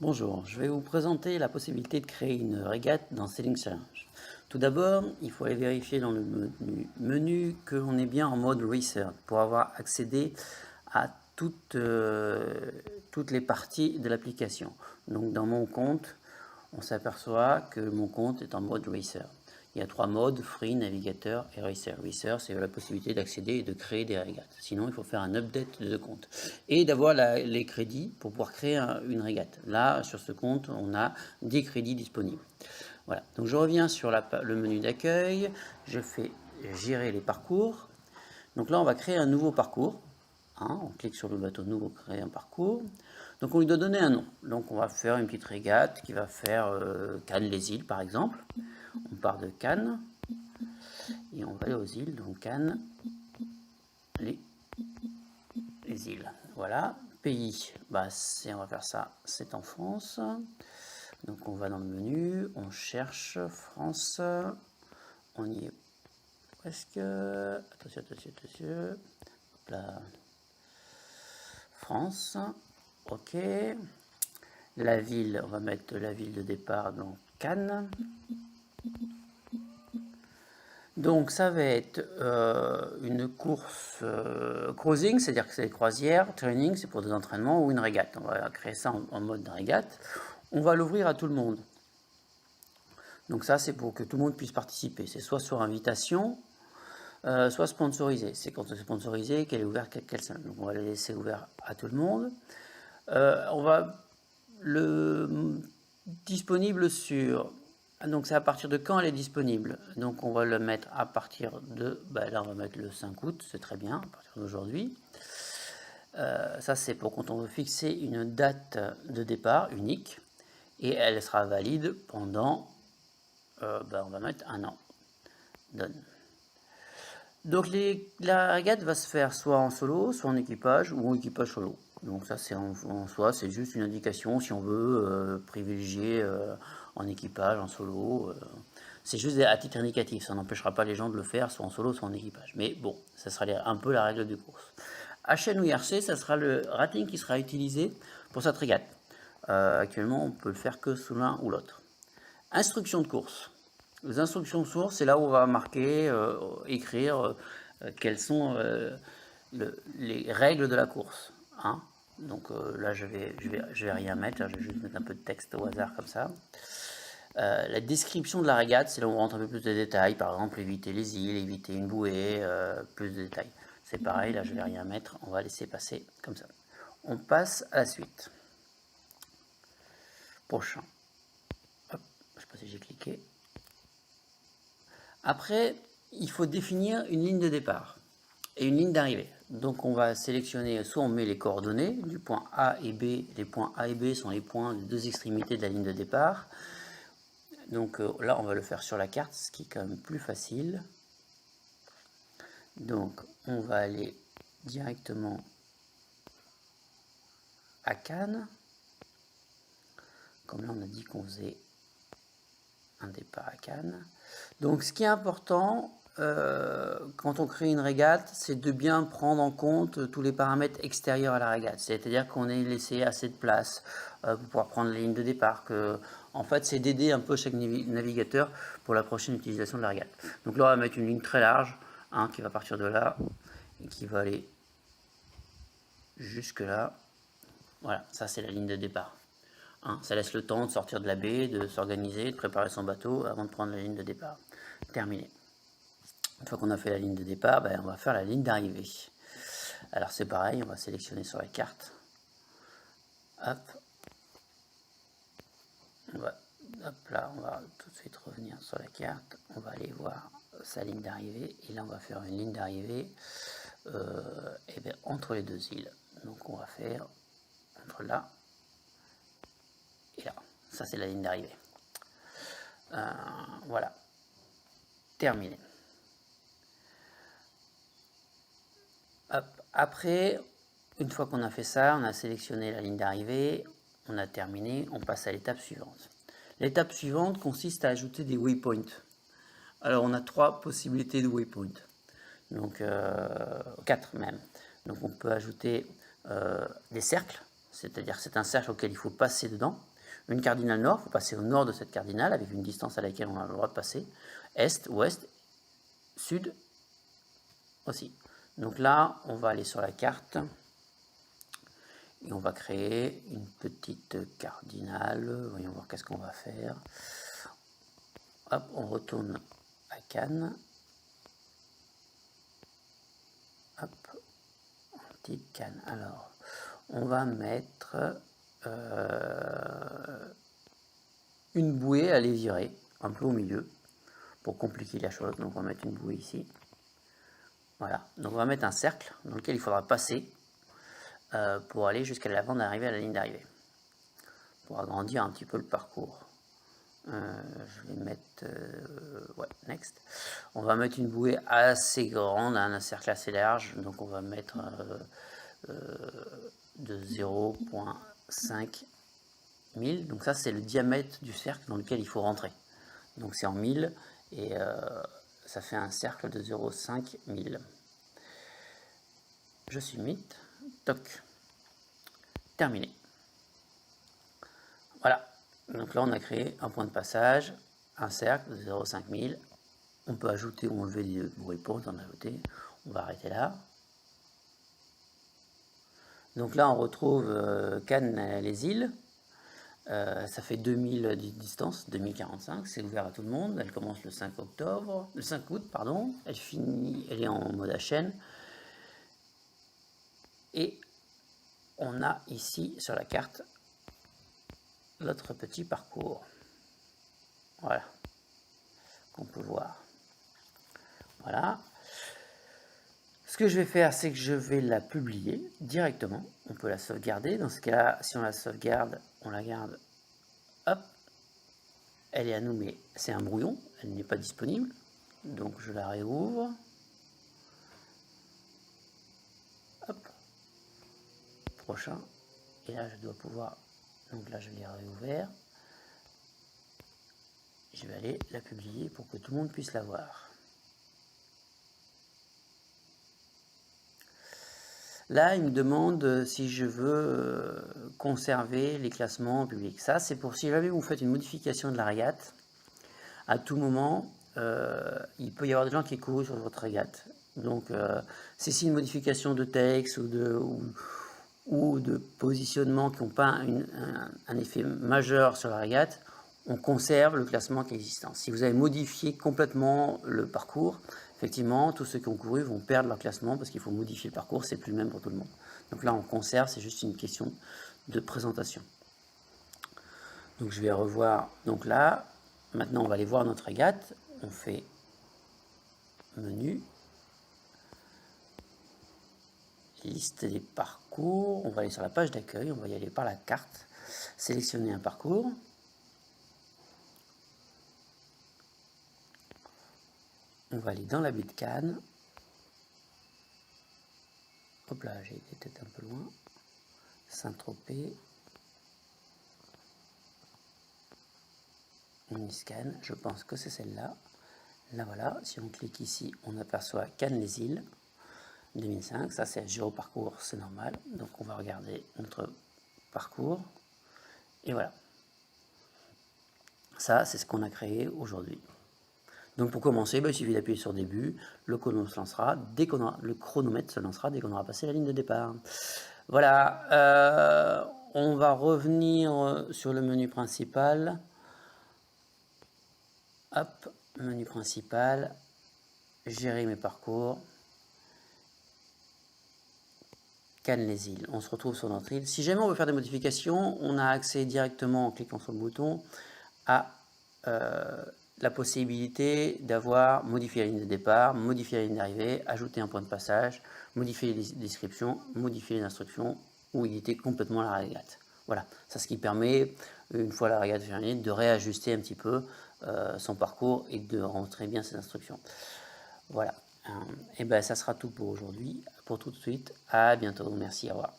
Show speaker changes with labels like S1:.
S1: Bonjour, je vais vous présenter la possibilité de créer une régate dans Sailing Challenge. Tout d'abord, il faut aller vérifier dans le menu que l'on est bien en mode Research pour avoir accédé à toutes les parties de l'application. Donc dans mon compte, on s'aperçoit que mon compte est en mode Research. Il y a 3 modes, Free, Navigateur et Racer. Racer, c'est la possibilité d'accéder et de créer des régates. Sinon, il faut faire un update de compte. Et d'avoir les crédits pour pouvoir créer une régate. Là, sur ce compte, on a 10 crédits disponibles. Voilà. Donc, je reviens sur le menu d'accueil. Je fais gérer les parcours. Donc là, on va créer un nouveau parcours. On clique sur le bateau nouveau, créer un parcours. Donc, on lui doit donner un nom. Donc, on va faire une petite régate qui va faire Cannes-les-Îles, par exemple. On part de Cannes et on va aller aux îles, donc Cannes, les îles. Voilà. Pays, on va faire ça, c'est en France. Donc on va dans le menu, on cherche France, on y est presque. Attention, attention, attention. Hop là. France, ok. La ville, on va mettre la ville de départ, donc Cannes. Donc ça va être une course cruising, c'est-à-dire que c'est des croisières, training, c'est pour des entraînements, ou une régate. On va créer ça en mode de régate. On va l'ouvrir à tout le monde. Donc ça, c'est pour que tout le monde puisse participer. C'est soit sur invitation, soit sponsorisé. C'est quand c'est sponsorisé qu'elle est ouverte qu'elle seule. Donc on va la laisser ouvert à tout le monde. On va le disponible sur... Donc c'est à partir de quand elle est disponible. Donc on va le mettre à partir de... là on va mettre le 5 août, c'est très bien, à partir d'aujourd'hui. Ça c'est pour quand on veut fixer une date de départ unique. Et elle sera valide pendant... on va mettre un an. Done. Donc la régate va se faire soit en solo, soit en équipage, ou en équipage solo. Donc ça c'est en soi, c'est juste une indication si on veut privilégier en équipage, en solo. C'est juste à titre indicatif, ça n'empêchera pas les gens de le faire soit en solo, soit en équipage. Mais bon, ça sera un peu la règle de course. HN ou IRC, ça sera le rating qui sera utilisé pour cette régate. Actuellement, on peut le faire que sous l'un ou l'autre. Instructions de course. Les instructions de source, c'est là où on va marquer, écrire quelles sont les règles de la course. Donc là, je vais rien mettre, je vais juste mettre un peu de texte au hasard comme ça. La description de la régate, c'est là où on rentre un peu plus de détails, par exemple éviter les îles, éviter une bouée, plus de détails. C'est pareil, là je vais rien mettre, on va laisser passer comme ça. On passe à la suite. Prochain. Hop, je ne sais pas si j'ai cliqué. Après, il faut définir une ligne de départ et une ligne d'arrivée. Donc on va sélectionner, soit on met les coordonnées du point A et B. Les points A et B sont les points des deux extrémités de la ligne de départ. Donc là, on va le faire sur la carte, ce qui est quand même plus facile. Donc on va aller directement à Cannes. Comme là, on a dit qu'on faisait un départ à Cannes. Donc ce qui est important quand on crée une régate, c'est de bien prendre en compte tous les paramètres extérieurs à la régate. C'est-à-dire qu'on ait laissé assez de place pour pouvoir prendre les lignes de départ. En fait, c'est d'aider un peu chaque navigateur pour la prochaine utilisation de la régate. Donc là, on va mettre une ligne très large qui va partir de là et qui va aller jusque là. Voilà, ça c'est la ligne de départ. Ça laisse le temps de sortir de la baie, de s'organiser, de préparer son bateau avant de prendre la ligne de départ. Terminé. Une fois qu'on a fait la ligne de départ, on va faire la ligne d'arrivée. Alors c'est pareil, on va sélectionner sur la carte. Hop. Là, on va tout de suite revenir sur la carte. On va aller voir sa ligne d'arrivée. Et là, on va faire une ligne d'arrivée entre les deux îles. Donc on va faire entre là et là. Ça, c'est la ligne d'arrivée. Voilà. Terminé. Hop. Après, une fois qu'on a fait ça, on a sélectionné la ligne d'arrivée, on a terminé, on passe à l'étape suivante. L'étape suivante consiste à ajouter des waypoints. Alors, on a 3 possibilités de waypoints. Donc, 4 même. Donc, on peut ajouter des cercles, c'est-à-dire c'est un cercle auquel il faut passer dedans. Une cardinale nord, il faut passer au nord de cette cardinale avec une distance à laquelle on a le droit de passer. Est, ouest, sud aussi. Donc là, on va aller sur la carte et on va créer une petite cardinale. Voyons voir qu'est-ce qu'on va faire. Hop, on retourne à Cannes. Hop, petite Cannes. Alors, on va mettre une bouée à les virer, un peu au milieu, pour compliquer la chose. Donc on va mettre une bouée ici. Voilà, donc on va mettre un cercle dans lequel il faudra passer pour aller jusqu'à l'avant d'arriver à la ligne d'arrivée. Pour agrandir un petit peu le parcours. Je vais mettre ouais, next. On va mettre une bouée assez grande, un cercle assez large, donc on va mettre de 0,5 1000. Donc ça c'est le diamètre du cercle dans lequel il faut rentrer. Donc c'est en 1000 et ça fait un cercle de 0,5 1000. Je submit, toc, terminé. Voilà, donc là on a créé un point de passage, un cercle de 0,5 1000. On peut ajouter ou enlever des waypoints, en ajouter. On va arrêter là. Donc là on retrouve Cannes-les-Îles. Ça fait 2000 de distance, 2045, c'est ouvert à tout le monde. Elle commence le 5 août, pardon. Elle finit, elle est en mode HN. Et on a ici sur la carte notre petit parcours. Voilà, qu'on peut voir. Voilà. Ce que je vais faire, c'est que je vais la publier directement. On peut la sauvegarder. Dans ce cas-là, si on la sauvegarde, on la garde. Hop. Elle est à nous, mais c'est un brouillon. Elle n'est pas disponible. Donc je la réouvre. Hop. Prochain. Et là, je dois pouvoir... Donc là, je l'ai réouvert. Je vais aller la publier pour que tout le monde puisse la voir. Là, il me demande si je veux conserver les classements publics. Ça, c'est pour si jamais vous faites une modification de la régate. À tout moment, il peut y avoir des gens qui courent sur votre régate. Donc, si c'est une modification de texte ou de positionnement qui n'ont pas un effet majeur sur la régate, on conserve le classement qui est existant. Si vous avez modifié complètement le parcours, effectivement, tous ceux qui ont couru vont perdre leur classement parce qu'il faut modifier le parcours, c'est plus le même pour tout le monde. Donc là, on conserve, c'est juste une question de présentation. Donc je vais revoir, donc là, maintenant on va aller voir notre régate. On fait menu, liste des parcours, on va aller sur la page d'accueil, on va y aller par la carte, sélectionner un parcours. On va aller dans la baie de Cannes. Hop là, j'ai été peut-être un peu loin. Saint-Tropez. Mini-scan, je pense que c'est celle-là. Là voilà, si on clique ici, on aperçoit Cannes-les-Îles 2005. Ça c'est géoparcours, c'est normal. Donc on va regarder notre parcours. Et voilà. Ça, c'est ce qu'on a créé aujourd'hui. Donc pour commencer, il suffit d'appuyer sur début, le chronomètre se lancera dès qu'on aura passé la ligne de départ. Voilà, on va revenir sur le menu principal. Hop, menu principal, gérer mes parcours, Cannes-les-Îles. On se retrouve sur notre île. Si jamais on veut faire des modifications, on a accès directement en cliquant sur le bouton à la possibilité d'avoir modifié la ligne de départ, modifier la ligne d'arrivée, ajouter un point de passage, modifier les descriptions, modifier les instructions ou éditer complètement la régate. Voilà, c'est ce qui permet, une fois la régate terminée, de réajuster un petit peu son parcours et de rentrer bien ses instructions. Voilà, et ben ça sera tout pour aujourd'hui, pour tout de suite. À bientôt, merci, au revoir.